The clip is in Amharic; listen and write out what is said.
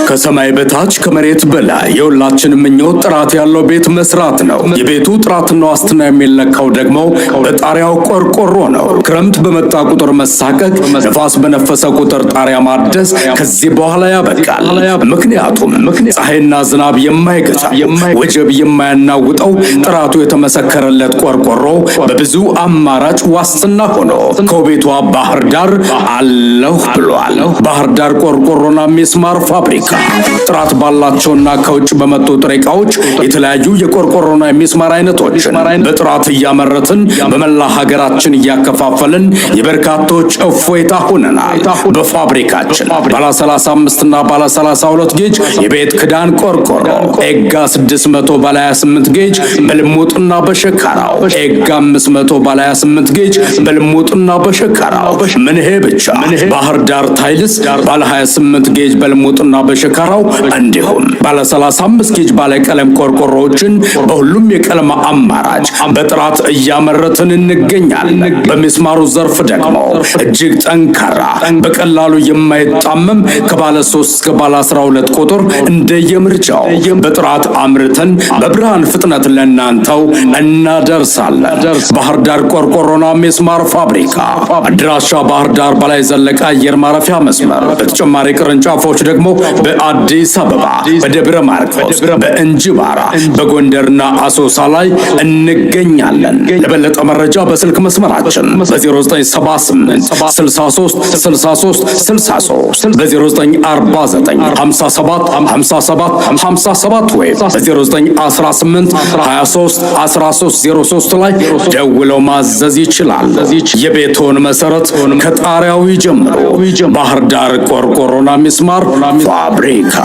ከሰማይ በታች ከመሬት በላይ የሁላችንም ምኞት ጥራት ያለው ቤት መስራት ነው። የቤቱ ጥራትና ዋስትና የሚለካው ደግሞ በጣሪያው ቆርቆሮ ነው። ክረምት በመጣ ቁጥር መሳቀቅ፣ ነፋስ በነፈሰ ቁጥር ጣሪያ ማደስ ከዚህ በኋላ ያበቃል። ምክንያቱም ፀሐይና ዝናብ የማይገዛ ወጀብ የማያናውጠው ጥራቱ የተመሰከረለት ቆርቆሮ በብዙ አማራጭ ዋስትና ሆኖ ከቤቷ ባህር ዳር አለሁ ብሏል። ባህር ዳር ቆርቆሮና ሚስማር ፋብሪካ ጥራት ባላቸውና ከውጭ በመጡ ጥሬ ዕቃዎች የተለያዩ የቆርቆሮና የሚስማር አይነቶችን በጥራት እያመረትን በመላ ሀገራችን እያከፋፈልን የበርካቶች እፎይታ ሆነናል። በፋብሪካችን ባለ 35 እና ባለ 32 ጌጅ የቤት ክዳን ቆርቆሮ ኤጋ 600 ባለ 28 ጌጅ በልሙጥና በሸካራው ኤጋ 500 ባለ 28 ጌጅ በልሙጥና በሸካራው ምንሄ ብቻ ባህር ዳር ታይልስ ባለ 28 ጌጅ በልሙጥና በሸካራው እንዲሁም ባለ 35 ጌጅ ባለ ቀለም ቆርቆሮዎችን በሁሉም የቀለም አማራጭ በጥራት እያመረትን እንገኛለን። በሚስማሩ ዘርፍ ደግሞ እጅግ ጠንካራ በቀላሉ የማይጣመም ከባለ 3 እስከ ባለ 12 ቁጥር እንደየምርጫው በጥራት አምርተን በብርሃን ፍጥነት ለናንተው እናደርሳለን። ባህር ዳር ቆርቆሮና ሚስማር ፋብሪካ አድራሻ ባህር ዳር በላይ ዘለቀ አየር ማረፊያ መስመር። በተጨማሪ ቅርንጫፎች ደግሞ በአዲስ አበባ በደብረ ማርቆስ በእንጅባራ በጎንደርና አሶሳ ላይ እንገኛለን። ለበለጠ መረጃ በስልክ መስመራችን በ0978 63 63 63 በ0949 57 57 57 ወይ በ0918 23 1303 ላይ ደውለው ማዘዝ ይችላል። የቤቶን መሰረት ከጣሪያው ይጀምሩ። ባህር ዳር ቆርቆሮና ሚስማር ፋብሪካ